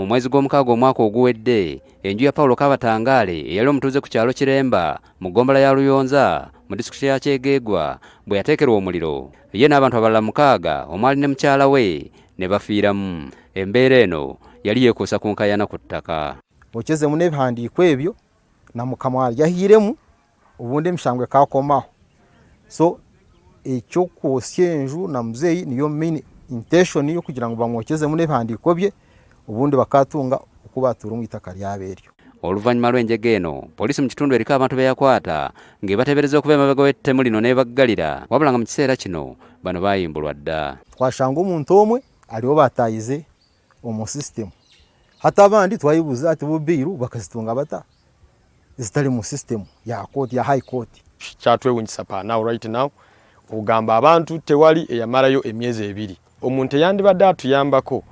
Mu mwezi gw'omukaaga omwaka oguwedde, enju ya Paulo Kabatangaale eyali omutuuze ku kyalo Kiremba mu ggombolola ya Luyonza mu disitulikiti ya Kyegeegwa bwe yateekerwa omuliro, ye n'abantu abalala 6 omwali ne mukyala we ne bafiiramu. Embeera eno yali yeekuusa ku nkaayana ku ttaka. Okyezemu n'ebihandiiko ebyo na mukama yahiiremu ubundi emishangwe kakomaho. So ekyokwosya enju na muzeeyi niyo main intention yo kugira ngo bamwokyezemu n'ebihandiiko bye ubundi bakatunga okubatura mu itaka lyaberyo. Oluvannyuma lw'enjega eno, poliisi mu kitundu eriko abantu be yakwata ng'ebateebereza okuva emabega w'ettemu lino n'ebaggalira, wabula nga mu kiseera kino bano bayimbulwa dda. Twashanga omuntu omwe aliwo batayize omu system. Hata abandi twayibuza ati bubiru bakazitunga bata zitali mu system ya court ya high court. Kyatwewunyisa pa now right now ogamba abantu tewali eyamalayo emyezi 2. Omuntu yandibadde atuyambako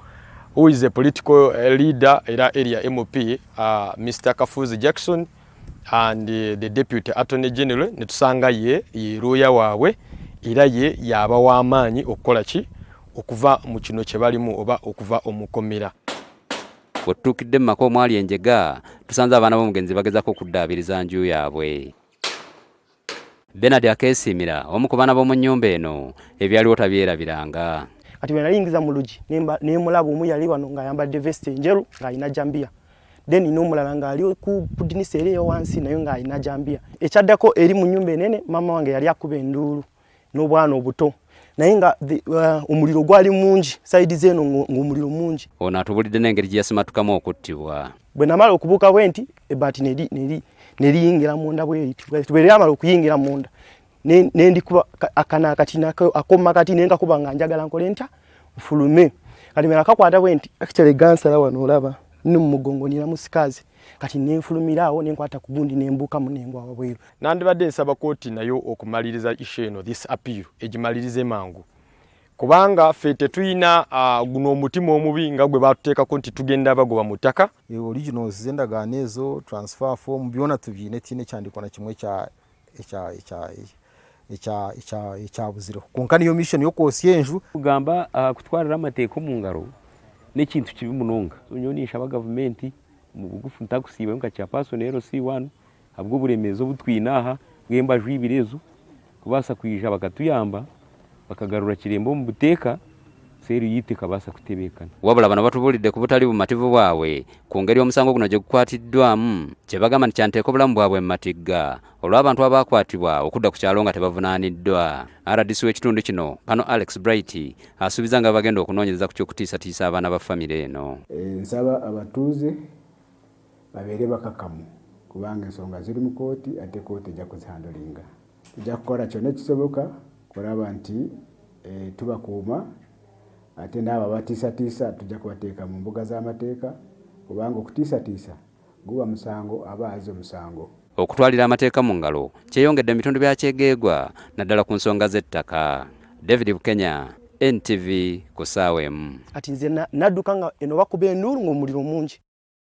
who is a political leader era area MOP, Mr. Kafuzi Jackson and the Deputy Attorney General, netusanga ye lawyer waabwe era ye yaba w'amaanyi okukola ki okuva mu kino kye balimu oba okuva omukomera. Bwe tutuukidde mu maka omwali enjega, tusanze abaana b'omugenzi bagezako okuddaabiriza nju yaabwe. Bernard akeesimira omu ku baana b'omu nnyumba eno ebyaliwo tabyerabiranga. Kati bwe nalingiza mu lugi nemulaba omu yali wano ng'ayambadde vesti enjeru ng'alina jambiya. Then n'omulala ng'ali ku dinisa eri eyo wansi nayo ng'alina jambiya. Ekyaddako eri mu nnyumba enene mama wange yali akuba enduulu n'obwana obuto. Naye nga omuliro gwali mungi sayidi zeno ng'omuliro mungi. Ono atubulidde n'engeri gye yasimatukamu okuttibwa. Bwe namala okubuuka bwenti ebbaati neriyingira munda bw'eri. Bwe lyamala okuyingira munda nendi kuba akana akatina akoma kati nenga kuba nga njagala nkole nta ufulume kati mera kakwata bwenti actually gansala wano olaba nnu mugongo nira musikazi kati nenfulumirawo nenkwata kugundi nembuka munengwa wabweru. Nandibadde nsaba kooti nayo okumaliriza issue eno this appeal egimalirize mangu kubanga ffe tetuyina guno omutima omubi nga gwe batuteekako nti tugenda bagoba mu ttaka. Originals z'endagaano ezo transfer form byona tubyine tiine kyandikwa na kimwe ekyabuziro konka niyo mission yo kwosya enju kugamba kutwarira amateeko mu ngaro n'ekintu kibi munonga. Nyoni nshaba gavumenti mu bugufu ntakusiba nka kya personnel C1 abwo buremezo butwinaha bwemba jwibirezo kubasa kuyija bakatuyamba bakagarura kirembo mu buteeka seri yite kabasa kutebekana. Wabula bano batubulidde ku butali bumativu bwawe ku ngeri omusango guno gye gukwatiddwamu kye bagamba nti kyanteeka obulamu bwabwe mu matigga olw'abantu abakwatibwa okudda ku kyalo nga tebavunaaniddwa. RDC w'ekitundu kino Pano Alex Bright asuubiza nga bagenda okunoonyereza ku ky'okutiisatiisa abaana ba famire eno. Nsaba abatuuze babeere bakakamu kubanga ensonga ziri mu kooti ate kooti ejja kuzihandolinga. Tujja kukola kyonna ekisoboka kulaba nti tubakuuma ate n'abo abatiisatiisa tujja kubateeka mu mbuga z'amateeka kubanga okutiisatiisa guba musango aba azi omusango. Okutwalira amateeka mu ngalo kyeyongedde mu bitundu bya Kyegeegwa naddala ku nsonga z'ettaka. David Bukenya, NTV ku ssaawa emu. Kati nze nadduka nga eno bakuba enduulu ng'omuliro mungi.